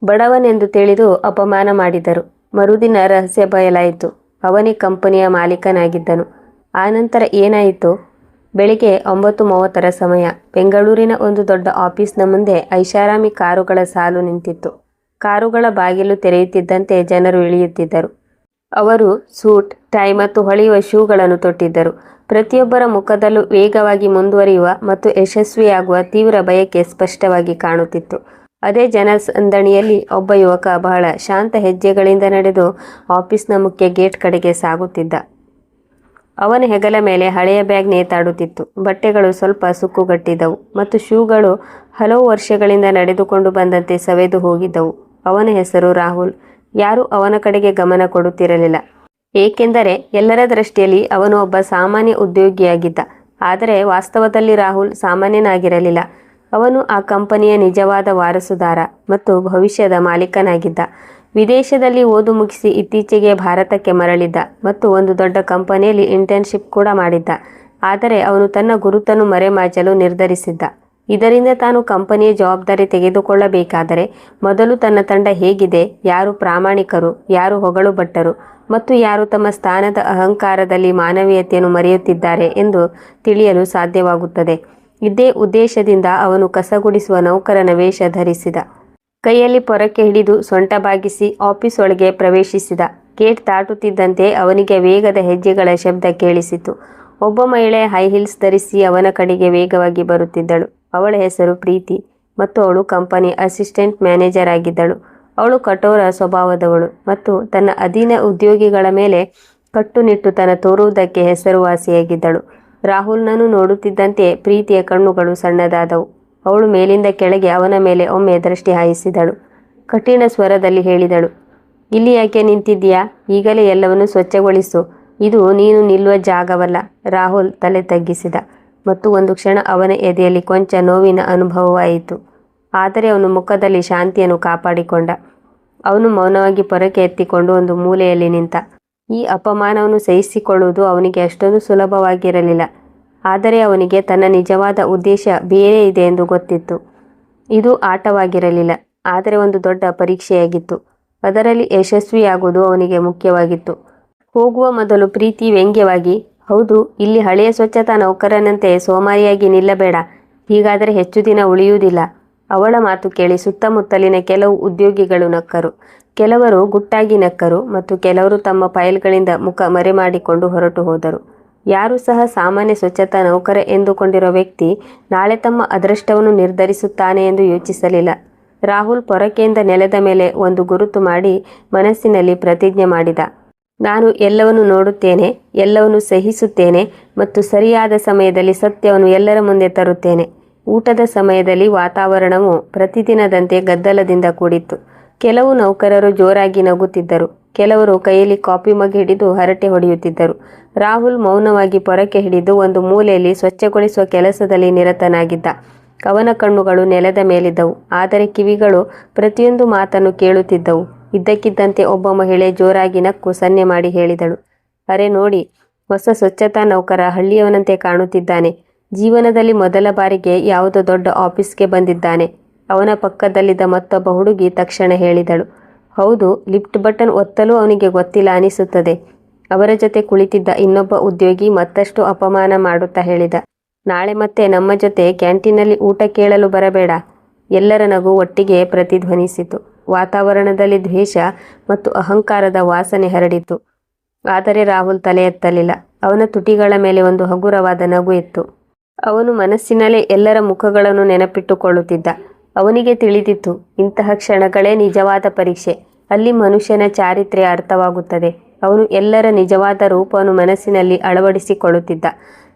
ಬಡವನೆಂದು ತಿಳಿದು ಅಪಮಾನ ಮಾಡಿದರು. ಮರುದಿನ ರಹಸ್ಯ ಬಯಲಾಯಿತು. ಅವನೇ ಕಂಪನಿಯ ಮಾಲೀಕನಾಗಿದ್ದನು. ಆನಂತರ ಏನಾಯಿತು? ಬೆಳಿಗ್ಗೆ 9:30ರ ಸಮಯ. ಬೆಂಗಳೂರಿನ ಒಂದು ದೊಡ್ಡ ಆಫೀಸ್ನ ಮುಂದೆ ಐಷಾರಾಮಿ ಕಾರುಗಳ ಸಾಲು ನಿಂತಿತ್ತು. ಕಾರುಗಳ ಬಾಗಿಲು ತೆರೆಯುತ್ತಿದ್ದಂತೆ ಜನರು ಇಳಿಯುತ್ತಿದ್ದರು. ಅವರು ಸೂಟ್, ಟೈ ಮತ್ತು ಹೊಳೆಯುವ ಶೂಗಳನ್ನು ತೊಟ್ಟಿದ್ದರು. ಪ್ರತಿಯೊಬ್ಬರ ಮುಖದಲ್ಲೂ ವೇಗವಾಗಿ ಮುಂದುವರಿಯುವ ಮತ್ತು ಯಶಸ್ವಿಯಾಗುವ ತೀವ್ರ ಬಯಕೆ ಸ್ಪಷ್ಟವಾಗಿ ಕಾಣುತ್ತಿತ್ತು. ಅದೇ ಜನಸಂದಣಿಯಲ್ಲಿ ಒಬ್ಬ ಯುವಕ ಬಹಳ ಶಾಂತ ಹೆಜ್ಜೆಗಳಿಂದ ನಡೆದು ಆಫೀಸ್ನ ಮುಖ್ಯ ಗೇಟ್ ಕಡೆಗೆ ಸಾಗುತ್ತಿದ್ದ. ಅವನ ಹೆಗಲ ಮೇಲೆ ಹಳೆಯ ಬ್ಯಾಗ್ ನೇತಾಡುತ್ತಿತ್ತು. ಬಟ್ಟೆಗಳು ಸ್ವಲ್ಪ ಸುಕ್ಕುಗಟ್ಟಿದ್ದವು ಮತ್ತು ಶೂಗಳು ಹಲವು ವರ್ಷಗಳಿಂದ ನಡೆದುಕೊಂಡು ಬಂದಂತೆ ಸವೆದು ಹೋಗಿದ್ದವು. ಅವನ ಹೆಸರು ರಾಹುಲ್. ಯಾರೂ ಅವನ ಕಡೆಗೆ ಗಮನ ಕೊಡುತ್ತಿರಲಿಲ್ಲ, ಏಕೆಂದರೆ ಎಲ್ಲರ ದೃಷ್ಟಿಯಲ್ಲಿ ಅವನು ಒಬ್ಬ ಸಾಮಾನ್ಯ ಉದ್ಯೋಗಿಯಾಗಿದ್ದ. ಆದರೆ ವಾಸ್ತವದಲ್ಲಿ ರಾಹುಲ್ ಸಾಮಾನ್ಯನಾಗಿರಲಿಲ್ಲ. ಅವನು ಆ ಕಂಪನಿಯ ನಿಜವಾದ ವಾರಸುದಾರ ಮತ್ತು ಭವಿಷ್ಯದ ಮಾಲೀಕನಾಗಿದ್ದ. ವಿದೇಶದಲ್ಲಿ ಓದು ಮುಗಿಸಿ ಇತ್ತೀಚೆಗೆ ಭಾರತಕ್ಕೆ ಮರಳಿದ್ದ ಮತ್ತು ಒಂದು ದೊಡ್ಡ ಕಂಪನಿಯಲ್ಲಿ ಇಂಟರ್ನ್ಶಿಪ್ ಕೂಡ ಮಾಡಿದ್ದ. ಆದರೆ ಅವನು ತನ್ನ ಗುರುತನ್ನು ಮರೆಮಾಚಲು ನಿರ್ಧರಿಸಿದ್ದ. ಇದರಿಂದ ತಾನು ಕಂಪನಿಯ ಜವಾಬ್ದಾರಿ ತೆಗೆದುಕೊಳ್ಳಬೇಕಾದರೆ ಮೊದಲು ತನ್ನ ತಂಡ ಹೇಗಿದೆ, ಯಾರು ಪ್ರಾಮಾಣಿಕರು, ಯಾರು ಹೊಗಳು ಭಟ್ಟರು ಮತ್ತು ಯಾರು ತಮ್ಮ ಸ್ಥಾನದ ಅಹಂಕಾರದಲ್ಲಿ ಮಾನವೀಯತೆಯನ್ನು ಮರೆಯುತ್ತಿದ್ದಾರೆ ಎಂದು ತಿಳಿಯಲು ಸಾಧ್ಯವಾಗುತ್ತದೆ. ಇದೇ ಉದ್ದೇಶದಿಂದ ಅವನು ಕಸಗುಡಿಸುವ ನೌಕರನ ವೇಷ ಧರಿಸಿದ. ಕೈಯಲ್ಲಿ ಪೊರಕೆ ಹಿಡಿದು ಸೊಂಟ ಬಾಗಿಸಿ ಆಫೀಸ್ ಒಳಗೆ ಪ್ರವೇಶಿಸಿದ. ಗೇಟ್ ದಾಟುತ್ತಿದ್ದಂತೆ ಅವನಿಗೆ ವೇಗದ ಹೆಜ್ಜೆಗಳ ಶಬ್ದ ಕೇಳಿಸಿತು. ಒಬ್ಬ ಮಹಿಳೆ ಹೈ ಹೀಲ್ಸ್ ಧರಿಸಿ ಅವನ ಕಡೆಗೆ ವೇಗವಾಗಿ ಬರುತ್ತಿದ್ದಳು. ಅವಳ ಹೆಸರು ಪ್ರೀತಿ ಮತ್ತು ಅವಳು ಕಂಪನಿ ಅಸಿಸ್ಟೆಂಟ್ ಮ್ಯಾನೇಜರ್ ಆಗಿದ್ದಳು. ಅವಳು ಕಠೋರ ಸ್ವಭಾವದವಳು ಮತ್ತು ತನ್ನ ಅಧೀನ ಉದ್ಯೋಗಿಗಳ ಮೇಲೆ ಕಟ್ಟುನಿಟ್ಟುತನ ತೋರುವುದಕ್ಕೆ ಹೆಸರುವಾಸಿಯಾಗಿದ್ದಳು. ರಾಹುಲ್ನನ್ನು ನೋಡುತ್ತಿದ್ದಂತೆ ಪ್ರೀತಿಯ ಕಣ್ಣುಗಳು ಸಣ್ಣದಾದವು. ಅವಳು ಮೇಲಿಂದ ಕೆಳಗೆ ಅವನ ಮೇಲೆ ಒಮ್ಮೆ ದೃಷ್ಟಿ ಹಾಯಿಸಿದಳು. ಕಠಿಣ ಸ್ವರದಲ್ಲಿ ಹೇಳಿದಳು, ಇಲ್ಲಿ ಯಾಕೆ ನಿಂತಿದ್ದೀಯಾ? ಈಗಲೇ ಎಲ್ಲವನ್ನು ಸ್ವಚ್ಛಗೊಳಿಸು. ಇದು ನೀನು ನಿಲ್ಲುವ ಜಾಗವಲ್ಲ. ರಾಹುಲ್ ತಲೆ ತಗ್ಗಿಸಿದ ಮತ್ತು ಒಂದು ಕ್ಷಣ ಅವನ ಎದೆಯಲ್ಲಿ ಕೊಂಚ ನೋವಿನ ಅನುಭವವಾಯಿತು. ಆದರೆ ಅವನು ಮುಖದಲ್ಲಿ ಶಾಂತಿಯನ್ನು ಕಾಪಾಡಿಕೊಂಡ. ಅವನು ಮೌನವಾಗಿ ಪೊರಕೆ ಎತ್ತಿಕೊಂಡು ಒಂದು ಮೂಲೆಯಲ್ಲಿ ನಿಂತ. ಈ ಅಪಮಾನವನ್ನು ಸಹಿಸಿಕೊಳ್ಳುವುದು ಅವನಿಗೆ ಅಷ್ಟೊಂದು ಸುಲಭವಾಗಿರಲಿಲ್ಲ. ಆದರೆ ಅವನಿಗೆ ತನ್ನ ನಿಜವಾದ ಉದ್ದೇಶ ಬೇರೆ ಇದೆ ಎಂದು ಗೊತ್ತಿತ್ತು. ಇದು ಆಟವಾಗಿರಲಿಲ್ಲ, ಆದರೆ ಒಂದು ದೊಡ್ಡ ಪರೀಕ್ಷೆಯಾಗಿತ್ತು. ಅದರಲ್ಲಿ ಯಶಸ್ವಿಯಾಗುವುದು ಅವನಿಗೆ ಮುಖ್ಯವಾಗಿತ್ತು. ಹೋಗುವ ಮೊದಲು ಪ್ರೀತಿ ವ್ಯಂಗ್ಯವಾಗಿ, ಹೌದು, ಇಲ್ಲಿ ಹಳೆಯ ಸ್ವಚ್ಛತಾ ನೌಕರನಂತೆ ಸೋಮಾರಿಯಾಗಿ ನಿಲ್ಲಬೇಡ, ಹೀಗಾದರೆ ಹೆಚ್ಚು ದಿನ ಉಳಿಯುವುದಿಲ್ಲ. ಅವಳ ಮಾತು ಕೇಳಿ ಸುತ್ತಮುತ್ತಲಿನ ಕೆಲವು ಉದ್ಯೋಗಿಗಳು ನಕ್ಕರು. ಕೆಲವರು ಗುಟ್ಟಾಗಿ ನಕ್ಕರು ಮತ್ತು ಕೆಲವರು ತಮ್ಮ ಫೈಲ್ಗಳಿಂದ ಮುಖ ಮರೆಮಾಡಿಕೊಂಡು ಹೊರಟು ಹೋದರು. ಯಾರೂ ಸಹ ಸಾಮಾನ್ಯ ಸ್ವಚ್ಛತಾ ನೌಕರ ಎಂದುಕೊಂಡಿರುವ ವ್ಯಕ್ತಿ ನಾಳೆ ತಮ್ಮ ಅದೃಷ್ಟವನ್ನು ನಿರ್ಧರಿಸುತ್ತಾನೆ ಎಂದು ಯೋಚಿಸಲಿಲ್ಲ. ರಾಹುಲ್ ಪೊರಕೆಯಿಂದ ನೆಲದ ಮೇಲೆ ಒಂದು ಗುರುತು ಮಾಡಿ ಮನಸ್ಸಿನಲ್ಲಿ ಪ್ರತಿಜ್ಞೆ ಮಾಡಿದ. ನಾನು ಎಲ್ಲವನ್ನು ನೋಡುತ್ತೇನೆ, ಎಲ್ಲವನ್ನು ಸಹಿಸುತ್ತೇನೆ ಮತ್ತು ಸರಿಯಾದ ಸಮಯದಲ್ಲಿ ಸತ್ಯವನ್ನು ಎಲ್ಲರ ಮುಂದೆ ತರುತ್ತೇನೆ. ಊಟದ ಸಮಯದಲ್ಲಿ ವಾತಾವರಣವು ಪ್ರತಿದಿನದಂತೆ ಗದ್ದಲದಿಂದ ಕೂಡಿತ್ತು. ಕೆಲವು ನೌಕರರು ಜೋರಾಗಿ ನಗುತ್ತಿದ್ದರು. ಕೆಲವರು ಕೈಯಲ್ಲಿ ಕಾಫಿ ಮಗ್ ಹಿಡಿದು ಹರಟೆ ಹೊಡೆಯುತ್ತಿದ್ದರು. ರಾಹುಲ್ ಮೌನವಾಗಿ ಪೊರಕೆ ಹಿಡಿದು ಒಂದು ಮೂಲೆಯಲ್ಲಿ ಸ್ವಚ್ಛಗೊಳಿಸುವ ಕೆಲಸದಲ್ಲಿ ನಿರತನಾಗಿದ್ದ. ಅವನ ಕಣ್ಣುಗಳು ನೆಲದ ಮೇಲಿದ್ದವು, ಆದರೆ ಕಿವಿಗಳು ಪ್ರತಿಯೊಂದು ಮಾತನ್ನು ಕೇಳುತ್ತಿದ್ದವು. ಇದ್ದಕ್ಕಿದ್ದಂತೆ ಒಬ್ಬ ಮಹಿಳೆ ಜೋರಾಗಿ ನಕ್ಕು ಸನ್ನೆ ಮಾಡಿ ಹೇಳಿದಳು, ಅರೆ ನೋಡಿ, ಹೊಸ ಸ್ವಚ್ಛತಾ ನೌಕರ ಹಳ್ಳಿಯವನಂತೆ ಕಾಣುತ್ತಿದ್ದಾನೆ. ಜೀವನದಲ್ಲಿ ಮೊದಲ ಬಾರಿಗೆ ಯಾವುದೋ ದೊಡ್ಡ ಆಫೀಸ್ಗೆ ಬಂದಿದ್ದಾನೆ. ಅವನ ಪಕ್ಕದಲ್ಲಿದ್ದ ಮತ್ತೊಬ್ಬ ಹುಡುಗಿ ತಕ್ಷಣ ಹೇಳಿದಳು, ಹೌದು, ಲಿಫ್ಟ್ ಬಟನ್ ಒತ್ತಲು ಅವನಿಗೆ ಗೊತ್ತಿಲ್ಲ ಅನಿಸುತ್ತದೆ. ಅವರ ಜೊತೆ ಕುಳಿತಿದ್ದ ಇನ್ನೊಬ್ಬ ಉದ್ಯೋಗಿ ಮತ್ತಷ್ಟು ಅಪಮಾನ ಮಾಡುತ್ತಾ ಹೇಳಿದ, ನಾಳೆ ಮತ್ತೆ ನಮ್ಮ ಜೊತೆ ಕ್ಯಾಂಟೀನಲ್ಲಿ ಊಟ ಕೇಳಲು ಬರಬೇಡ. ಎಲ್ಲರ ನಗು ಒಟ್ಟಿಗೆ ಪ್ರತಿಧ್ವನಿಸಿತು. ವಾತಾವರಣದಲ್ಲಿ ದ್ವೇಷ ಮತ್ತು ಅಹಂಕಾರದ ವಾಸನೆ ಹರಡಿತು. ಆದರೆ ರಾಹುಲ್ ತಲೆ ಎತ್ತಲಿಲ್ಲ. ಅವನ ತುಟಿಗಳ ಮೇಲೆ ಒಂದು ಹಗುರವಾದ ನಗು ಇತ್ತು. ಅವನು ಮನಸ್ಸಿನಲ್ಲೇ ಎಲ್ಲರ ಮುಖಗಳನ್ನು ನೆನಪಿಟ್ಟುಕೊಳ್ಳುತ್ತಿದ್ದ. ಅವನಿಗೆ ತಿಳಿದಿತ್ತು, ಇಂತಹ ಕ್ಷಣಗಳೇ ನಿಜವಾದ ಪರೀಕ್ಷೆ. ಅಲ್ಲಿ ಮನುಷ್ಯನ ಚಾರಿತ್ರ್ಯ ಅರ್ಥವಾಗುತ್ತದೆ. ಅವನು ಎಲ್ಲರ ನಿಜವಾದ ರೂಪವನ್ನು ಮನಸ್ಸಿನಲ್ಲಿ ಅಳವಡಿಸಿಕೊಳ್ಳುತ್ತಿದ್ದ.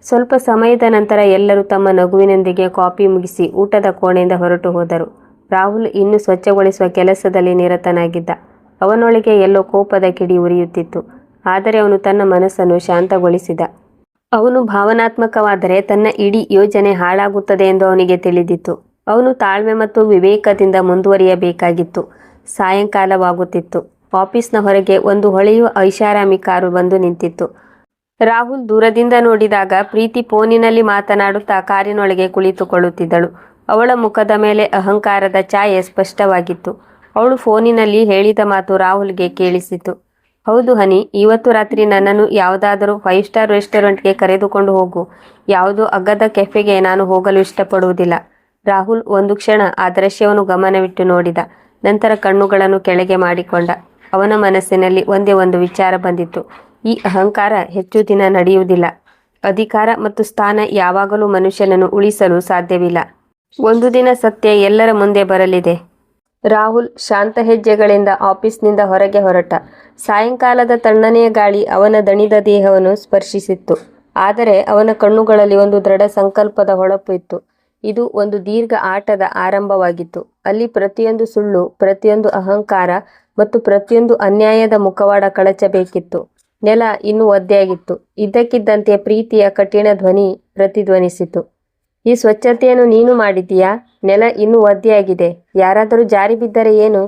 ಸ್ವಲ್ಪ ಸಮಯದ ನಂತರ ಎಲ್ಲರೂ ತಮ್ಮ ನಗುವಿನೊಂದಿಗೆ ಕಾಫಿ ಮುಗಿಸಿ ಊಟದ ಕೋಣೆಯಿಂದ ಹೊರಟು ಹೋದರು. ರಾಹುಲ್ ಇನ್ನೂ ಸ್ವಚ್ಛಗೊಳಿಸುವ ಕೆಲಸದಲ್ಲಿ ನಿರತನಾಗಿದ್ದ. ಅವನೊಳಗೆ ಎಲ್ಲೋ ಕೋಪದ ಕಿಡಿ ಉರಿಯುತ್ತಿತ್ತು. ಆದರೆ ಅವನು ತನ್ನ ಮನಸ್ಸನ್ನು ಶಾಂತಗೊಳಿಸಿದ. ಅವನು ಭಾವನಾತ್ಮಕವಾದರೆ ತನ್ನ ಇಡೀ ಯೋಜನೆ ಹಾಳಾಗುತ್ತದೆ ಎಂದು ಅವನಿಗೆ ತಿಳಿದಿತ್ತು. ಅವನು ತಾಳ್ಮೆ ಮತ್ತು ವಿವೇಕದಿಂದ ಮುಂದುವರಿಯಬೇಕಾಗಿತ್ತು. ಸಾಯಂಕಾಲವಾಗುತ್ತಿತ್ತು. ಆಫೀಸ್ನ ಹೊರಗೆ ಒಂದು ಹೊಳೆಯುವ ಐಷಾರಾಮಿ ಕಾರು ಬಂದು ನಿಂತಿತ್ತು. ರಾಹುಲ್ ದೂರದಿಂದ ನೋಡಿದಾಗ ಪ್ರೀತಿ ಫೋನಿನಲ್ಲಿ ಮಾತನಾಡುತ್ತಾ ಕಾರಿನೊಳಗೆ ಕುಳಿತುಕೊಳ್ಳುತ್ತಿದ್ದಳು. ಅವಳ ಮುಖದ ಮೇಲೆ ಅಹಂಕಾರದ ಛಾಯೆ ಸ್ಪಷ್ಟವಾಗಿತ್ತು. ಅವಳು ಫೋನಿನಲ್ಲಿ ಹೇಳಿದ ಮಾತು ರಾಹುಲ್ಗೆ ಕೇಳಿಸಿತು. ಹೌದು ಹನಿ, ಇವತ್ತು ರಾತ್ರಿ ನನ್ನನ್ನು ಯಾವುದಾದರೂ 5 ಸ್ಟಾರ್ ರೆಸ್ಟೋರೆಂಟ್ಗೆ ಕರೆದುಕೊಂಡು ಹೋಗು. ಯಾವುದೋ ಅಗ್ಗದ ಕೆಫೆಗೆ ನಾನು ಹೋಗಲು ಇಷ್ಟಪಡುವುದಿಲ್ಲ. ರಾಹುಲ್ ಒಂದು ಕ್ಷಣ ಆ ದೃಶ್ಯವನ್ನು ಗಮನವಿಟ್ಟು ನೋಡಿದ. ನಂತರ ಕಣ್ಣುಗಳನ್ನು ಕೆಳಗೆ ಮಾಡಿಕೊಂಡ. ಅವನ ಮನಸ್ಸಿನಲ್ಲಿ ಒಂದೇ ಒಂದು ವಿಚಾರ ಬಂದಿತ್ತು. ಈ ಅಹಂಕಾರ ಹೆಚ್ಚು ದಿನ ನಡೆಯುವುದಿಲ್ಲ. ಅಧಿಕಾರ ಮತ್ತು ಸ್ಥಾನ ಯಾವಾಗಲೂ ಮನುಷ್ಯನನ್ನು ಉಳಿಸಲು ಸಾಧ್ಯವಿಲ್ಲ. ಒಂದು ದಿನ ಸತ್ಯ ಎಲ್ಲರ ಮುಂದೆ ಬರಲಿದೆ. ರಾಹುಲ್ ಶಾಂತ ಹೆಜ್ಜೆಗಳಿಂದ ಆಫೀಸ್ನಿಂದ ಹೊರಗೆ ಹೊರಟ. ಸಾಯಂಕಾಲದ ತಣ್ಣನೆಯ ಗಾಳಿ ಅವನ ದಣಿದ ದೇಹವನ್ನು ಸ್ಪರ್ಶಿಸಿತ್ತು. ಆದರೆ ಅವನ ಕಣ್ಣುಗಳಲ್ಲಿ ಒಂದು ದೃಢ ಸಂಕಲ್ಪದ ಹೊಳಪು ಇತ್ತು. ಇದು ಒಂದು ದೀರ್ಘ ಆಟದ ಆರಂಭವಾಗಿತ್ತು. ಅಲ್ಲಿ ಪ್ರತಿಯೊಂದು ಸುಳ್ಳು, ಪ್ರತಿಯೊಂದು ಅಹಂಕಾರ ಮತ್ತು ಪ್ರತಿಯೊಂದು ಅನ್ಯಾಯದ ಮುಖವಾಡ ಕಳಚಬೇಕಿತ್ತು. ನೆಲ ಇನ್ನೂ ಒದ್ದೆಯಾಗಿತ್ತು. ಇದ್ದಕ್ಕಿದ್ದಂತೆ ಪ್ರೀತಿಯ ಕಠಿಣ ಧ್ವನಿ ಪ್ರತಿಧ್ವನಿಸಿತು. ಈ ಸ್ವಚ್ಛತೆಯನ್ನು ನೀನು ಮಾಡಿದ್ದೀಯಾ? ನೆಲ ಇನ್ನೂ ಒದ್ದೆಯಾಗಿದೆ. ಯಾರಾದರೂ ಜಾರಿ ಬಿದ್ದರೆ ಏನು?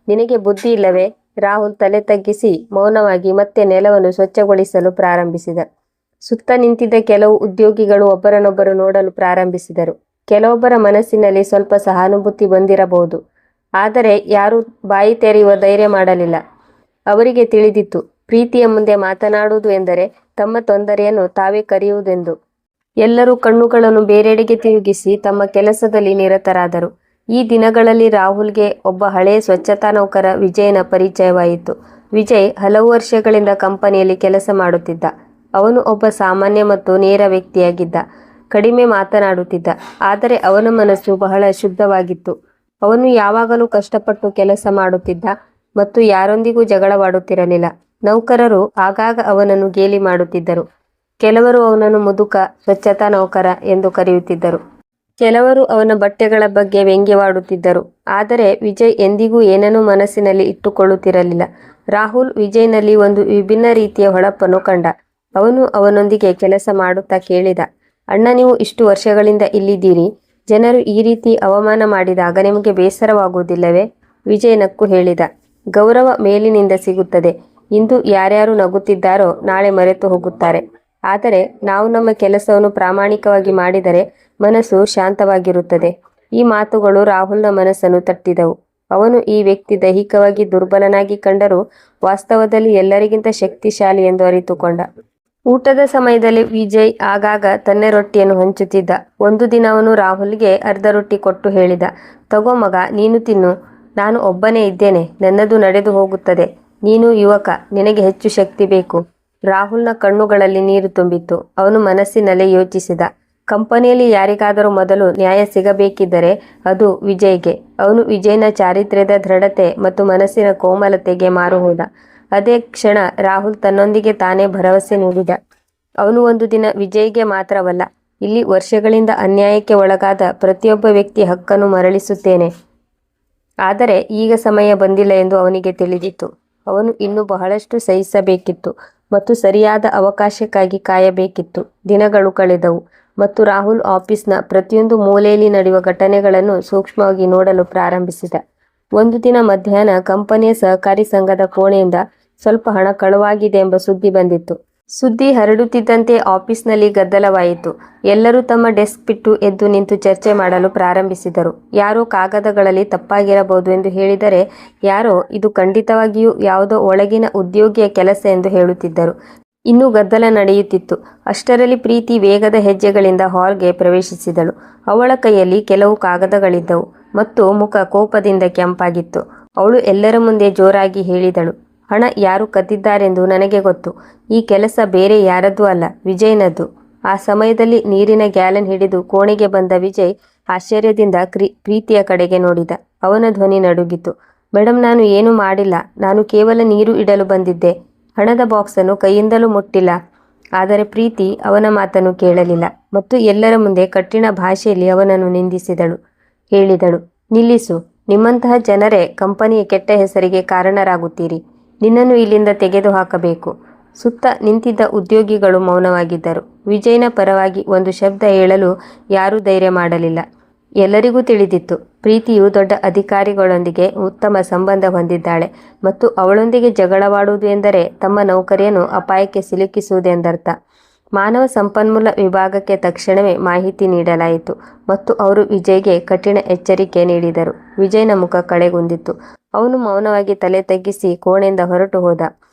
ನಿನಗೆ ಬುದ್ಧಿ ಇಲ್ಲವೇ? ರಾಹುಲ್ ತಲೆ ತಗ್ಗಿಸಿ ಮೌನವಾಗಿ ಮತ್ತೆ ನೆಲವನ್ನು ಸ್ವಚ್ಛಗೊಳಿಸಲು ಪ್ರಾರಂಭಿಸಿದ. ಸುತ್ತ ನಿಂತಿದ್ದ ಕೆಲವು ಉದ್ಯೋಗಿಗಳು ಒಬ್ಬರನ್ನೊಬ್ಬರು ನೋಡಲು ಪ್ರಾರಂಭಿಸಿದರು. ಕೆಲವೊಬ್ಬರ ಮನಸ್ಸಿನಲ್ಲಿ ಸ್ವಲ್ಪ ಸಹಾನುಭೂತಿ ಬಂದಿರಬಹುದು. ಆದರೆ ಯಾರೂ ಬಾಯಿ ತೆರೆಯುವ ಧೈರ್ಯ ಮಾಡಲಿಲ್ಲ. ಅವರಿಗೆ ತಿಳಿದಿತ್ತು, ಪ್ರೀತಿಯ ಮುಂದೆ ಮಾತನಾಡುವುದು ಎಂದರೆ ತಮ್ಮ ತೊಂದರೆಯನ್ನು ತಾವೇ ಕರೆಯುವುದೆಂದು. ಎಲ್ಲರೂ ಕಣ್ಣುಗಳನ್ನು ಬೇರೆಡೆಗೆ ತಿರುಗಿಸಿ ತಮ್ಮ ಕೆಲಸದಲ್ಲಿ ನಿರತರಾದರು. ಈ ದಿನಗಳಲ್ಲಿ ರಾಹುಲ್ಗೆ ಒಬ್ಬ ಹಳೆಯ ಸ್ವಚ್ಛತಾ ನೌಕರ ವಿಜಯನ ಪರಿಚಯವಾಯಿತು. ವಿಜಯ್ ಹಲವು ವರ್ಷಗಳಿಂದ ಕಂಪನಿಯಲ್ಲಿ ಕೆಲಸ ಮಾಡುತ್ತಿದ್ದ. ಅವನು ಒಬ್ಬ ಸಾಮಾನ್ಯ ಮತ್ತು ನೇರ ವ್ಯಕ್ತಿಯಾಗಿದ್ದ. ಕಡಿಮೆ ಮಾತನಾಡುತ್ತಿದ್ದ, ಆದರೆ ಅವನ ಮನಸ್ಸು ಬಹಳ ಶುದ್ಧವಾಗಿತ್ತು. ಅವನು ಯಾವಾಗಲೂ ಕಷ್ಟಪಟ್ಟು ಕೆಲಸ ಮಾಡುತ್ತಿದ್ದ ಮತ್ತು ಯಾರೊಂದಿಗೂ ಜಗಳವಾಡುತ್ತಿರಲಿಲ್ಲ. ನೌಕರರು ಆಗಾಗ ಅವನನ್ನು ಗೇಲಿ ಮಾಡುತ್ತಿದ್ದರು. ಕೆಲವರು ಅವನನ್ನು ಮುದುಕ, ಸ್ವಚ್ಛತಾ ನೌಕರ ಎಂದು ಕರೆಯುತ್ತಿದ್ದರು. ಕೆಲವರು ಅವನ ಬಟ್ಟೆಗಳ ಬಗ್ಗೆ ವ್ಯಂಗ್ಯವಾಡುತ್ತಿದ್ದರು. ಆದರೆ ವಿಜಯ್ ಎಂದಿಗೂ ಏನನ್ನೂ ಮನಸ್ಸಿನಲ್ಲಿ ಇಟ್ಟುಕೊಳ್ಳುತ್ತಿರಲಿಲ್ಲ. ರಾಹುಲ್ ವಿಜಯ್ನಲ್ಲಿ ಒಂದು ವಿಭಿನ್ನ ರೀತಿಯ ಹೊಳಪನ್ನು ಕಂಡ. ಅವನು ಅವನೊಂದಿಗೆ ಕೆಲಸ ಮಾಡುತ್ತಾ ಕೇಳಿದ, ಅಣ್ಣ, ನೀವು ಇಷ್ಟು ವರ್ಷಗಳಿಂದ ಇಲ್ಲಿದ್ದೀರಿ. ಜನರು ಈ ರೀತಿ ಅವಮಾನ ಮಾಡಿದಾಗ ನಿಮಗೆ ಬೇಸರವಾಗುವುದಿಲ್ಲವೇ? ವಿಜಯ್ ನಕ್ಕು ಹೇಳಿದ, ಗೌರವ ಮೇಲಿನಿಂದ ಸಿಗುತ್ತದೆ. ಇಂದು ಯಾರ್ಯಾರು ನಗುತ್ತಿದ್ದಾರೋ ನಾಳೆ ಮರೆತು ಹೋಗುತ್ತಾರೆ. ಆದರೆ ನಾವು ನಮ್ಮ ಕೆಲಸವನ್ನು ಪ್ರಾಮಾಣಿಕವಾಗಿ ಮಾಡಿದರೆ ಮನಸ್ಸು ಶಾಂತವಾಗಿರುತ್ತದೆ. ಈ ಮಾತುಗಳು ರಾಹುಲ್ನ ಮನಸ್ಸನ್ನು ತಟ್ಟಿದವು. ಅವನು ಈ ವ್ಯಕ್ತಿ ದೈಹಿಕವಾಗಿ ದುರ್ಬಲನಾಗಿ ಕಂಡರೂ ವಾಸ್ತವದಲ್ಲಿ ಎಲ್ಲರಿಗಿಂತ ಶಕ್ತಿಶಾಲಿ ಎಂದು ಅರಿತುಕೊಂಡ. ಊಟದ ಸಮಯದಲ್ಲಿ ವಿಜಯ್ ಆಗಾಗ ತನ್ನೆ ರೊಟ್ಟಿಯನ್ನು ಹಂಚುತ್ತಿದ್ದ. ಒಂದು ದಿನ ಅವನು ರಾಹುಲ್ಗೆ ಅರ್ಧ ರೊಟ್ಟಿ ಕೊಟ್ಟು ಹೇಳಿದ, ತಗೋ ಮಗ, ನೀನು ತಿನ್ನು. ನಾನು ಒಬ್ಬನೇ ಇದ್ದೇನೆ, ನನ್ನದು ನಡೆದು ಹೋಗುತ್ತದೆ. ನೀನು ಯುವಕ, ನಿನಗೆ ಹೆಚ್ಚು ಶಕ್ತಿ ಬೇಕು. ರಾಹುಲ್ನ ಕಣ್ಣುಗಳಲ್ಲಿ ನೀರು ತುಂಬಿತ್ತು. ಅವನು ಮನಸ್ಸಿನಲ್ಲೇ ಯೋಚಿಸಿದ, ಕಂಪನಿಯಲ್ಲಿ ಯಾರಿಗಾದರೂ ಮೊದಲು ನ್ಯಾಯ ಸಿಗಬೇಕಿದ್ದರೆ ಅದು ವಿಜಯ್ಗೆ. ಅವನು ವಿಜಯ್ನ ಚಾರಿತ್ರ್ಯದ ದೃಢತೆ ಮತ್ತು ಮನಸ್ಸಿನ ಕೋಮಲತೆಗೆ ಮಾರು ಹೋದ. ಅದೇ ಕ್ಷಣ ರಾಹುಲ್ ತನ್ನೊಂದಿಗೆ ತಾನೇ ಭರವಸೆ ನೀಡಿದ. ಅವನು ಒಂದು ದಿನ ವಿಜಯ್ಗೆ ಮಾತ್ರವಲ್ಲ, ಇಲ್ಲಿ ವರ್ಷಗಳಿಂದ ಅನ್ಯಾಯಕ್ಕೆ ಒಳಗಾದ ಪ್ರತಿಯೊಬ್ಬ ವ್ಯಕ್ತಿಯ ಹಕ್ಕನ್ನು ಮರಳಿಸುತ್ತೇನೆ. ಆದರೆ ಈಗ ಸಮಯ ಬಂದಿಲ್ಲ ಎಂದು ಅವನಿಗೆ ತಿಳಿದಿತ್ತು. ಅವನು ಇನ್ನೂ ಬಹಳಷ್ಟು ಸಹಿಸಬೇಕಿತ್ತು ಮತ್ತು ಸರಿಯಾದ ಅವಕಾಶಕ್ಕಾಗಿ ಕಾಯಬೇಕಿತ್ತು. ದಿನಗಳು ಕಳೆದವು ಮತ್ತು ರಾಹುಲ್ ಆಫೀಸ್ನ ಪ್ರತಿಯೊಂದು ಮೂಲೆಯಲ್ಲಿ ನಡೆಯುವ ಘಟನೆಗಳನ್ನು ಸೂಕ್ಷ್ಮವಾಗಿ ನೋಡಲು ಪ್ರಾರಂಭಿಸಿದ. ಒಂದು ದಿನ ಮಧ್ಯಾಹ್ನ ಕಂಪನಿಯ ಸಹಕಾರಿ ಸಂಘದ ಕೋಣೆಯಿಂದ ಸ್ವಲ್ಪ ಹಣ ಕಳುವಾಗಿದೆ ಎಂಬ ಸುದ್ದಿ ಬಂದಿತ್ತು. ಸುದ್ದಿ ಹರಡುತ್ತಿದ್ದಂತೆ ಆಫೀಸ್ನಲ್ಲಿ ಗದ್ದಲವಾಯಿತು. ಎಲ್ಲರೂ ತಮ್ಮ ಡೆಸ್ಕ್ ಬಿಟ್ಟು ಎದ್ದು ನಿಂತು ಚರ್ಚೆ ಮಾಡಲು ಪ್ರಾರಂಭಿಸಿದರು. ಯಾರೋ ಕಾಗದಗಳಲ್ಲಿ ತಪ್ಪಾಗಿರಬಹುದು ಎಂದು ಹೇಳಿದರೆ, ಯಾರೋ ಇದು ಖಂಡಿತವಾಗಿಯೂ ಯಾವುದೋ ಒಳಗಿನ ಉದ್ಯೋಗಿಯ ಕೆಲಸ ಎಂದು ಹೇಳುತ್ತಿದ್ದರು. ಇನ್ನೂ ಗದ್ದಲ ನಡೆಯುತ್ತಿತ್ತು. ಅಷ್ಟರಲ್ಲಿ ಪ್ರೀತಿ ವೇಗದ ಹೆಜ್ಜೆಗಳಿಂದ ಹಾಲ್ಗೆ ಪ್ರವೇಶಿಸಿದಳು. ಅವಳ ಕೈಯಲ್ಲಿ ಕೆಲವು ಕಾಗದಗಳಿದ್ದವು ಮತ್ತು ಮುಖ ಕೋಪದಿಂದ ಕೆಂಪಾಗಿತ್ತು. ಅವಳು ಎಲ್ಲರ ಮುಂದೆ ಜೋರಾಗಿ ಹೇಳಿದಳು, ಹಣ ಯಾರು ಕದ್ದಿದ್ದಾರೆಂದು ನನಗೆ ಗೊತ್ತು. ಈ ಕೆಲಸ ಬೇರೆ ಯಾರದ್ದೂ ಅಲ್ಲ, ವಿಜಯ್ನದ್ದು. ಆ ಸಮಯದಲ್ಲಿ ನೀರಿನ ಗ್ಯಾಲನ್ ಹಿಡಿದು ಕೋಣೆಗೆ ಬಂದ ವಿಜಯ್ ಆಶ್ಚರ್ಯದಿಂದ ಪ್ರೀತಿಯ ಕಡೆಗೆ ನೋಡಿದ. ಅವನ ಧ್ವನಿ ನಡುಗಿತು. ಮೇಡಮ್, ನಾನು ಏನೂ ಮಾಡಿಲ್ಲ. ನಾನು ಕೇವಲ ನೀರು ಇಡಲು ಬಂದಿದ್ದೆ. ಹಣದ ಬಾಕ್ಸನ್ನು ಕೈಯಿಂದಲೂ ಮುಟ್ಟಿಲ್ಲ. ಆದರೆ ಪ್ರೀತಿ ಅವನ ಮಾತನ್ನು ಕೇಳಲಿಲ್ಲ ಮತ್ತು ಎಲ್ಲರ ಮುಂದೆ ಕಠಿಣ ಭಾಷೆಯಲ್ಲಿ ಅವನನ್ನು ನಿಂದಿಸಿದಳು. ಹೇಳಿದಳು, ನಿಲ್ಲಿಸು. ನಿಮ್ಮಂತಹ ಜನರೇ ಕಂಪನಿಯ ಕೆಟ್ಟ ಹೆಸರಿಗೆ ಕಾರಣರಾಗುತ್ತೀರಿ. ನಿನ್ನನ್ನು ಇಲ್ಲಿಂದ ತೆಗೆದು ಹಾಕಬೇಕು. ಸುತ್ತ ನಿಂತಿದ್ದ ಉದ್ಯೋಗಿಗಳು ಮೌನವಾಗಿದ್ದರು. ವಿಜಯ್ನ ಪರವಾಗಿ ಒಂದು ಶಬ್ದ ಹೇಳಲು ಯಾರೂ ಧೈರ್ಯ ಮಾಡಲಿಲ್ಲ. ಎಲ್ಲರಿಗೂ ತಿಳಿದಿತ್ತು, ಪ್ರೀತಿಯು ದೊಡ್ಡ ಅಧಿಕಾರಿಗಳೊಂದಿಗೆ ಉತ್ತಮ ಸಂಬಂಧ ಹೊಂದಿದ್ದಾಳೆ ಮತ್ತು ಅವಳೊಂದಿಗೆ ಜಗಳವಾಡುವುದು ಎಂದರೆ ತಮ್ಮ ನೌಕರಿಯನ್ನು ಅಪಾಯಕ್ಕೆ ಸಿಲುಕಿಸುವುದೆಂದರ್ಥ. ಮಾನವ ಸಂಪನ್ಮೂಲ ವಿಭಾಗಕ್ಕೆ ತಕ್ಷಣವೇ ಮಾಹಿತಿ ನೀಡಲಾಯಿತು ಮತ್ತು ಅವರು ವಿಜಯ್ಗೆ ಕಠಿಣ ಎಚ್ಚರಿಕೆ ನೀಡಿದರು. ವಿಜಯ್ನ ಮುಖ ಕಳೆಗುಂದಿತ್ತು. ಅವನು ಮೌನವಾಗಿ ತಲೆ ತಗ್ಗಿಸಿ ಕೋಣೆಯಿಂದ ಹೊರಟು ಹೋದ.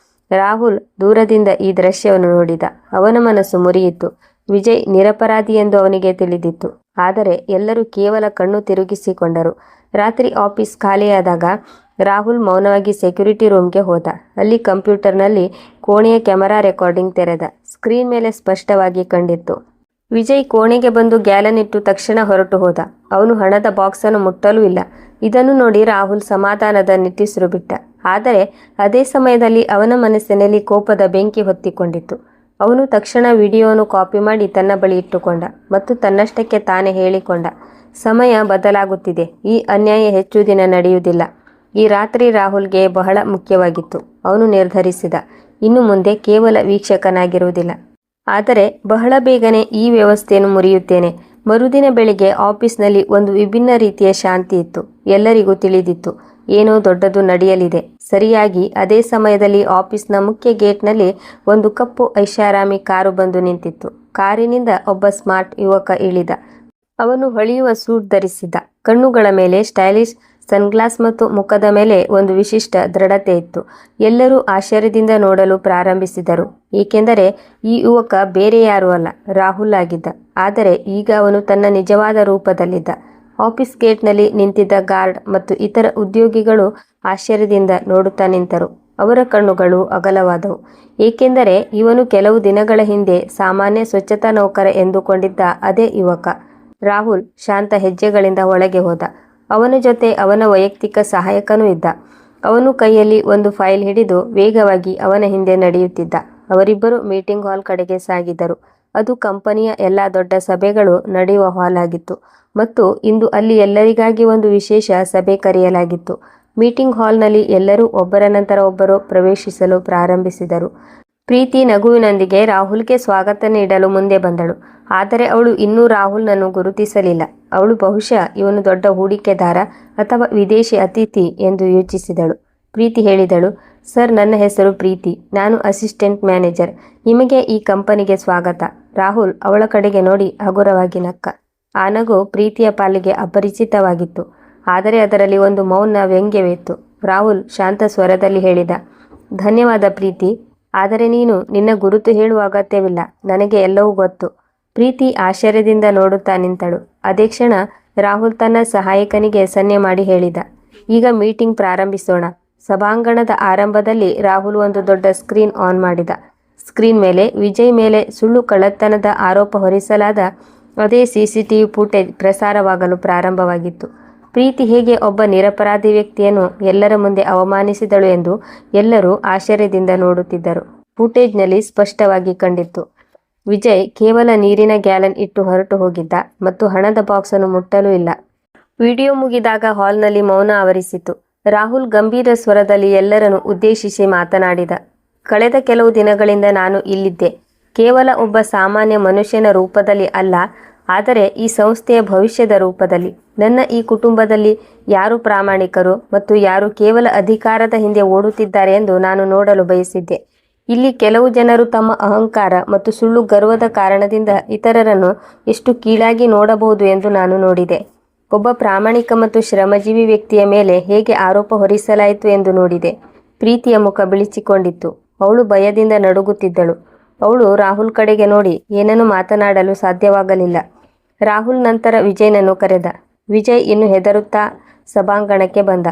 ರಾಹುಲ್ ದೂರದಿಂದ ಈ ದೃಶ್ಯವನ್ನು ನೋಡಿದ. ಅವನ ಮನಸ್ಸು ಮುರಿಯಿತು. ವಿಜಯ್ ನಿರಪರಾಧಿ ಎಂದು ಅವನಿಗೆ ತಿಳಿದಿತ್ತು. ಆದರೆ ಎಲ್ಲರೂ ಕೇವಲ ಕಣ್ಣು ತಿರುಗಿಸಿಕೊಂಡರು. ರಾತ್ರಿ ಆಫೀಸ್ ಖಾಲಿಯಾದಾಗ ರಾಹುಲ್ ಮೌನವಾಗಿ ಸೆಕ್ಯೂರಿಟಿ ರೂಮ್ಗೆ ಹೋದ. ಅಲ್ಲಿ ಕಂಪ್ಯೂಟರ್ನಲ್ಲಿ ಕೋಣೆಯ ಕ್ಯಾಮೆರಾ ರೆಕಾರ್ಡಿಂಗ್ ತೆರೆದ. ಸ್ಕ್ರೀನ್ ಮೇಲೆ ಸ್ಪಷ್ಟವಾಗಿ ಕಂಡಿತ್ತು. ವಿಜಯ್ ಕೋಣೆಗೆ ಬಂದು ಗ್ಯಾಲನ್ ಇಟ್ಟು ತಕ್ಷಣ ಹೊರಟು ಹೋದ. ಅವನು ಹಣದ ಬಾಕ್ಸ್ ಅನ್ನು ಮುಟ್ಟಲೂ ಇಲ್ಲ. ಇದನ್ನು ನೋಡಿ ರಾಹುಲ್ ಸಮಾಧಾನದ ನಿಟ್ಟುಸಿರು ಬಿಟ್ಟ. ಆದರೆ ಅದೇ ಸಮಯದಲ್ಲಿ ಅವನ ಮನಸ್ಸಿನಲ್ಲಿ ಕೋಪದ ಬೆಂಕಿ ಹೊತ್ತಿಕೊಂಡಿತ್ತು. ಅವನು ತಕ್ಷಣ ವಿಡಿಯೋವನ್ನು ಕಾಪಿ ಮಾಡಿ ತನ್ನ ಬಳಿ ಇಟ್ಟುಕೊಂಡ ಮತ್ತು ತನ್ನಷ್ಟಕ್ಕೆ ತಾನೇ ಹೇಳಿಕೊಂಡ, ಸಮಯ ಬದಲಾಗುತ್ತಿದೆ. ಈ ಅನ್ಯಾಯ ಹೆಚ್ಚು ದಿನ ನಡೆಯುವುದಿಲ್ಲ. ಈ ರಾತ್ರಿ ರಾಹುಲ್ಗೆ ಬಹಳ ಮುಖ್ಯವಾಗಿತ್ತು. ಅವನು ನಿರ್ಧರಿಸಿದ, ಇನ್ನು ಮುಂದೆ ಕೇವಲ ವೀಕ್ಷಕನಾಗಿರುವುದಿಲ್ಲ, ಆದರೆ ಬಹಳ ಬೇಗನೆ ಈ ವ್ಯವಸ್ಥೆಯನ್ನು ಮುರಿಯುತ್ತೇನೆ. ಮರುದಿನ ಬೆಳಿಗ್ಗೆ ಆಫೀಸ್ನಲ್ಲಿ ಒಂದು ವಿಭಿನ್ನ ರೀತಿಯ ಶಾಂತಿ ಇತ್ತು. ಎಲ್ಲರಿಗೂ ತಿಳಿದಿತ್ತು, ಏನೋ ದೊಡ್ಡದು ನಡೆಯಲಿದೆ. ಸರಿಯಾಗಿ ಅದೇ ಸಮಯದಲ್ಲಿ ಆಫೀಸ್ನ ಮುಖ್ಯ ಗೇಟ್ನಲ್ಲಿ ಒಂದು ಕಪ್ಪು ಐಷಾರಾಮಿ ಕಾರು ಬಂದು ನಿಂತಿತ್ತು. ಕಾರಿನಿಂದ ಒಬ್ಬ ಸ್ಮಾರ್ಟ್ ಯುವಕ ಇಳಿದ. ಅವನು ಹೊಳೆಯುವ ಸೂಟ್ ಧರಿಸಿದ್ದ. ಕಣ್ಣುಗಳ ಮೇಲೆ ಸ್ಟೈಲಿಶ್ ಸನ್ಗ್ಲಾಸ್ ಮತ್ತು ಮುಖದ ಮೇಲೆ ಒಂದು ವಿಶಿಷ್ಟ ದೃಢತೆ ಇತ್ತು. ಎಲ್ಲರೂ ಆಶ್ಚರ್ಯದಿಂದ ನೋಡಲು ಪ್ರಾರಂಭಿಸಿದರು, ಏಕೆಂದರೆ ಈ ಯುವಕ ಬೇರೆ ಯಾರೂ ಅಲ್ಲ, ರಾಹುಲ್ ಆಗಿದ್ದ. ಆದರೆ ಈಗ ಅವನು ತನ್ನ ನಿಜವಾದ ರೂಪದಲ್ಲಿದ್ದ. ಆಫೀಸ್ ಗೇಟ್ನಲ್ಲಿ ನಿಂತಿದ್ದ ಗಾರ್ಡ್ ಮತ್ತು ಇತರ ಉದ್ಯೋಗಿಗಳು ಆಶ್ಚರ್ಯದಿಂದ ನೋಡುತ್ತಾ ನಿಂತರು. ಅವರ ಕಣ್ಣುಗಳು ಅಗಲವಾದವು, ಏಕೆಂದರೆ ಇವನು ಕೆಲವು ದಿನಗಳ ಹಿಂದೆ ಸಾಮಾನ್ಯ ಸ್ವಚ್ಛತಾ ನೌಕರ ಎಂದುಕೊಂಡಿದ್ದ ಅದೇ ಯುವಕ. ರಾಹುಲ್ ಶಾಂತ ಹೆಜ್ಜೆಗಳಿಂದ ಒಳಗೆ ಹೋದ. ಅವನ ಜೊತೆ ಅವನ ವೈಯಕ್ತಿಕ ಸಹಾಯಕನೂ ಇದ್ದ. ಅವನು ಕೈಯಲ್ಲಿ ಒಂದು ಫೈಲ್ ಹಿಡಿದು ವೇಗವಾಗಿ ಅವನ ಹಿಂದೆ ನಡೆಯುತ್ತಿದ್ದ. ಅವರಿಬ್ಬರು ಮೀಟಿಂಗ್ ಹಾಲ್ ಕಡೆಗೆ ಸಾಗಿದರು. ಅದು ಕಂಪನಿಯ ಎಲ್ಲ ದೊಡ್ಡ ಸಭೆಗಳು ನಡೆಯುವ ಹಾಲ್ ಆಗಿತ್ತು ಮತ್ತು ಇಂದು ಅಲ್ಲಿ ಎಲ್ಲರಿಗಾಗಿ ಒಂದು ವಿಶೇಷ ಸಭೆ ಕರೆಯಲಾಗಿತ್ತು. ಮೀಟಿಂಗ್ ಹಾಲ್ನಲ್ಲಿ ಎಲ್ಲರೂ ಒಬ್ಬರ ನಂತರ ಒಬ್ಬರು ಪ್ರವೇಶಿಸಲು ಪ್ರಾರಂಭಿಸಿದರು. ಪ್ರೀತಿ ನಗುವಿನೊಂದಿಗೆ ರಾಹುಲ್ಗೆ ಸ್ವಾಗತ ನೀಡಲು ಮುಂದೆ ಬಂದಳು. ಆದರೆ ಅವಳು ಇನ್ನೂ ರಾಹುಲ್ನನ್ನು ಗುರುತಿಸಲಿಲ್ಲ. ಅವಳು ಬಹುಶಃ ಇವನು ದೊಡ್ಡ ಹೂಡಿಕೆದಾರ ಅಥವಾ ವಿದೇಶಿ ಅತಿಥಿ ಎಂದು ಯೋಚಿಸಿದಳು. ಪ್ರೀತಿ ಹೇಳಿದಳು, ಸರ್, ನನ್ನ ಹೆಸರು ಪ್ರೀತಿ. ನಾನು ಅಸಿಸ್ಟೆಂಟ್ ಮ್ಯಾನೇಜರ್. ನಿಮಗೆ ಈ ಕಂಪನಿಗೆ ಸ್ವಾಗತ. ರಾಹುಲ್ ಅವಳ ಕಡೆಗೆ ನೋಡಿ ಹಗುರವಾಗಿ ನಕ್ಕ. ಆ ನಗು ಪ್ರೀತಿಯ ಪಾಲಿಗೆ ಅಪರಿಚಿತವಾಗಿತ್ತು, ಆದರೆ ಅದರಲ್ಲಿ ಒಂದು ಮೌನ ವ್ಯಂಗ್ಯವಿತ್ತು. ರಾಹುಲ್ ಶಾಂತ ಸ್ವರದಲ್ಲಿ ಹೇಳಿದ, ಧನ್ಯವಾದ ಪ್ರೀತಿ, ಆದರೆ ನೀನು ನಿನ್ನ ಗುರುತು ಹೇಳುವ ಅಗತ್ಯವಿಲ್ಲ. ನನಗೆ ಎಲ್ಲವೂ ಗೊತ್ತು. ಪ್ರೀತಿ ಆಶ್ಚರ್ಯದಿಂದ ನೋಡುತ್ತಾ ನಿಂತಳು. ಅದೇ ಕ್ಷಣ ರಾಹುಲ್ ತನ್ನ ಸಹಾಯಕನಿಗೆ ಸನ್ನೆ ಮಾಡಿ ಹೇಳಿದ, ಈಗ ಮೀಟಿಂಗ್ ಪ್ರಾರಂಭಿಸೋಣ. ಸಭಾಂಗಣದ ಆರಂಭದಲ್ಲಿ ರಾಹುಲ್ ಒಂದು ದೊಡ್ಡ ಸ್ಕ್ರೀನ್ ಆನ್ ಮಾಡಿದ. ಸ್ಕ್ರೀನ್ ಮೇಲೆ ವಿಜಯ್ ಮೇಲೆ ಸುಳ್ಳು ಕಳ್ಳತನದ ಆರೋಪ ಹೊರಿಸಲಾದ ಅದೇ CCTV ಫುಟೇಜ್ ಪ್ರಸಾರವಾಗಲು ಪ್ರಾರಂಭವಾಗಿತ್ತು. ಪ್ರೀತಿ ಹೇಗೆ ಒಬ್ಬ ನಿರಪರಾಧಿ ವ್ಯಕ್ತಿಯನ್ನು ಎಲ್ಲರ ಮುಂದೆ ಅವಮಾನಿಸಿದಳು ಎಂದು ಎಲ್ಲರೂ ಆಶ್ಚರ್ಯದಿಂದ ನೋಡುತ್ತಿದ್ದರು. ಫುಟೇಜ್ನಲ್ಲಿ ಸ್ಪಷ್ಟವಾಗಿ ಕಂಡಿತ್ತು, ವಿಜಯ್ ಕೇವಲ ನೀರಿನ ಗ್ಯಾಲನ್ ಇಟ್ಟು ಹೊರಟು ಹೋಗಿದ್ದ ಮತ್ತು ಹಣದ ಬಾಕ್ಸ್ ಅನ್ನು ಮುಟ್ಟಲೂ ಇಲ್ಲ. ವಿಡಿಯೋ ಮುಗಿದಾಗ ಹಾಲ್ನಲ್ಲಿ ಮೌನ ಆವರಿಸಿತು. ರಾಹುಲ್ ಗಂಭೀರ ಸ್ವರದಲ್ಲಿ ಎಲ್ಲರನ್ನು ಉದ್ದೇಶಿಸಿ ಮಾತನಾಡಿದ, ಕಳೆದ ಕೆಲವು ದಿನಗಳಿಂದ ನಾನು ಇಲ್ಲಿದ್ದೆ, ಕೇವಲ ಒಬ್ಬ ಸಾಮಾನ್ಯ ಮನುಷ್ಯನ ರೂಪದಲ್ಲಿ ಅಲ್ಲ, ಆದರೆ ಈ ಸಂಸ್ಥೆಯ ಭವಿಷ್ಯದ ರೂಪದಲ್ಲಿ. ನನ್ನ ಈ ಕುಟುಂಬದಲ್ಲಿ ಯಾರು ಪ್ರಾಮಾಣಿಕರು ಮತ್ತು ಯಾರು ಕೇವಲ ಅಧಿಕಾರದ ಹಿಂದೆ ಓಡುತ್ತಿದ್ದಾರೆ ಎಂದು ನಾನು ನೋಡಲು ಬಯಸಿದ್ದೆ. ಇಲ್ಲಿ ಕೆಲವು ಜನರು ತಮ್ಮ ಅಹಂಕಾರ ಮತ್ತು ಸುಳ್ಳು ಗರ್ವದ ಕಾರಣದಿಂದ ಇತರರನ್ನು ಎಷ್ಟು ಕೀಳಾಗಿ ನೋಡಬಹುದು ಎಂದು ನಾನು ನೋಡಿದೆ. ಒಬ್ಬ ಪ್ರಾಮಾಣಿಕ ಮತ್ತು ಶ್ರಮಜೀವಿ ವ್ಯಕ್ತಿಯ ಮೇಲೆ ಹೇಗೆ ಆರೋಪ ಹೊರಿಸಲಾಯಿತು ಎಂದು ನೋಡಿದೆ. ಪ್ರೀತಿಯ ಮುಖ ಬಿಳಿಚಿಕೊಂಡಿತ್ತು. ಅವಳು ಭಯದಿಂದ ನಡುಗುತ್ತಿದ್ದಳು. ಅವಳು ರಾಹುಲ್ ಕಡೆಗೆ ನೋಡಿ ಏನನ್ನು ಮಾತನಾಡಲು ಸಾಧ್ಯವಾಗಲಿಲ್ಲ. ರಾಹುಲ್ ನಂತರ ವಿಜಯ್ನನ್ನು ಕರೆದ. ವಿಜಯ್ ಇನ್ನು ಹೆದರುತ್ತಾ ಸಭಾಂಗಣಕ್ಕೆ ಬಂದ.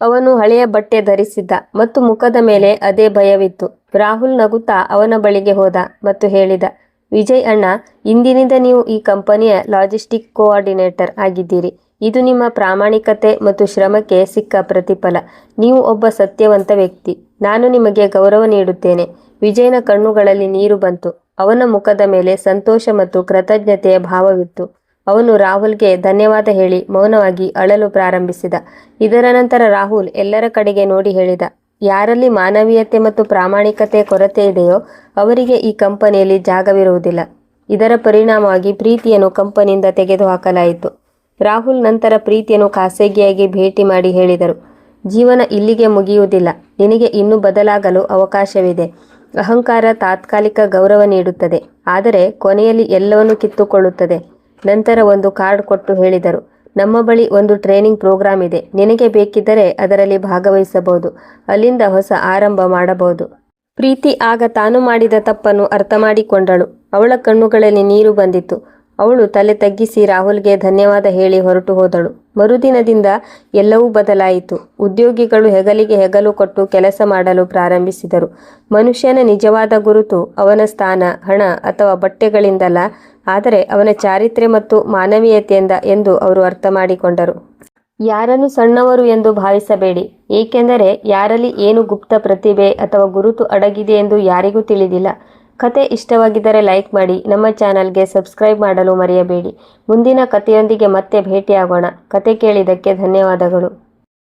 ಅವನು ಹಳೆಯ ಬಟ್ಟೆ ಧರಿಸಿದ್ದ ಮತ್ತು ಮುಖದ ಮೇಲೆ ಅದೇ ಭಯವಿತ್ತು. ರಾಹುಲ್ ನಗುತ್ತಾ ಅವನ ಬಳಿಗೆ ಹೋದ ಮತ್ತು ಹೇಳಿದ, ವಿಜಯ್ ಅಣ್ಣ, ಇಂದಿನಿಂದ ನೀವು ಈ ಕಂಪನಿಯ ಲಾಜಿಸ್ಟಿಕ್ ಕೋಆರ್ಡಿನೇಟರ್ ಆಗಿದ್ದೀರಿ. ಇದು ನಿಮ್ಮ ಪ್ರಾಮಾಣಿಕತೆ ಮತ್ತು ಶ್ರಮಕ್ಕೆ ಸಿಕ್ಕ ಪ್ರತಿಫಲ. ನೀವು ಒಬ್ಬ ಸತ್ಯವಂತ ವ್ಯಕ್ತಿ. ನಾನು ನಿಮಗೆ ಗೌರವ ನೀಡುತ್ತೇನೆ. ವಿಜಯ್ನ ಕಣ್ಣುಗಳಲ್ಲಿ ನೀರು ಬಂತು. ಅವನ ಮುಖದ ಮೇಲೆ ಸಂತೋಷ ಮತ್ತು ಕೃತಜ್ಞತೆಯ ಭಾವವಿತ್ತು. ಅವನು ರಾಹುಲ್ಗೆ ಧನ್ಯವಾದ ಹೇಳಿ ಮೌನವಾಗಿ ಅಳಲು ಪ್ರಾರಂಭಿಸಿದ. ಇದರ ನಂತರ ರಾಹುಲ್ ಎಲ್ಲರ ಕಡೆಗೆ ನೋಡಿ ಹೇಳಿದ, ಯಾರಲ್ಲಿ ಮಾನವೀಯತೆ ಮತ್ತು ಪ್ರಾಮಾಣಿಕತೆ ಕೊರತೆ ಇದೆಯೋ ಅವರಿಗೆ ಈ ಕಂಪನಿಯಲ್ಲಿ ಜಾಗವಿರುವುದಿಲ್ಲ. ಇದರ ಪರಿಣಾಮವಾಗಿ ಪ್ರೀತಿಯನ್ನು ಕಂಪನಿಯಿಂದ ತೆಗೆದುಹಾಕಲಾಯಿತು. ರಾಹುಲ್ ನಂತರ ಪ್ರೀತಿಯನ್ನು ಖಾಸಗಿಯಾಗಿ ಭೇಟಿ ಮಾಡಿ ಹೇಳಿದರು, ಜೀವನ ಇಲ್ಲಿಗೆ ಮುಗಿಯುವುದಿಲ್ಲ. ನಿನಗೆ ಇನ್ನೂ ಬದಲಾಗಲು ಅವಕಾಶವಿದೆ. ಅಹಂಕಾರ ತಾತ್ಕಾಲಿಕ ಗೌರವ ನೀಡುತ್ತದೆ, ಆದರೆ ಕೊನೆಯಲ್ಲಿ ಎಲ್ಲವನ್ನೂ ಕಿತ್ತುಕೊಳ್ಳುತ್ತದೆ. ನಂತರ ಒಂದು ಕಾರ್ಡ್ ಕೊಟ್ಟು ಹೇಳಿದರು, ನಮ್ಮ ಬಳಿ ಒಂದು ಟ್ರೈನಿಂಗ್ ಪ್ರೋಗ್ರಾಂ ಇದೆ, ನಿನಗೆ ಬೇಕಿದ್ದರೆ ಅದರಲ್ಲಿ ಭಾಗವಹಿಸಬಹುದು. ಅಲ್ಲಿಂದ ಹೊಸ ಆರಂಭ ಮಾಡಬಹುದು. ಪ್ರೀತಿ ಆಗ ತಾನು ಮಾಡಿದ ತಪ್ಪನ್ನು ಅರ್ಥ ಮಾಡಿಕೊಂಡಳು. ಅವಳ ಕಣ್ಣುಗಳಲ್ಲಿ ನೀರು ಬಂದಿತು. ಅವಳು ತಲೆ ತಗ್ಗಿಸಿ ರಾಹುಲ್ಗೆ ಧನ್ಯವಾದ ಹೇಳಿ ಹೊರಟು ಹೋದಳು. ಮರುದಿನದಿಂದ ಎಲ್ಲವೂ ಬದಲಾಯಿತು. ಉದ್ಯೋಗಿಗಳು ಹೆಗಲಿಗೆ ಹೆಗಲು ಕೊಟ್ಟು ಕೆಲಸ ಮಾಡಲು ಪ್ರಾರಂಭಿಸಿದರು. ಮನುಷ್ಯನ ನಿಜವಾದ ಗುರುತು ಅವನ ಸ್ಥಾನ, ಹಣ ಅಥವಾ ಬಟ್ಟೆಗಳಿಂದಲ್ಲ, ಆದರೆ ಅವನ ಚಾರಿತ್ರ್ಯ ಮತ್ತು ಮಾನವೀಯತೆಯಿಂದ ಎಂದು ಅವರು ಅರ್ಥ ಮಾಡಿಕೊಂಡರು. ಯಾರನ್ನು ಸಣ್ಣವರು ಎಂದು ಭಾವಿಸಬೇಡಿ, ಏಕೆಂದರೆ ಯಾರಲ್ಲಿ ಏನು ಗುಪ್ತ ಪ್ರತಿಭೆ ಅಥವಾ ಗುರುತು ಅಡಗಿದೆ ಎಂದು ಯಾರಿಗೂ ತಿಳಿದಿಲ್ಲ. ಕತೆ ಇಷ್ಟವಾಗಿದ್ದರೆ ಲೈಕ್ ಮಾಡಿ, ನಮ್ಮ ಚಾನಲ್ಗೆ ಸಬ್ಸ್ಕ್ರೈಬ್ ಮಾಡಲು ಮರೆಯಬೇಡಿ. ಮುಂದಿನ ಕಥೆಯೊಂದಿಗೆ ಮತ್ತೆ ಭೇಟಿಯಾಗೋಣ. ಕತೆ ಕೇಳಿದ್ದಕ್ಕೆ ಧನ್ಯವಾದಗಳು.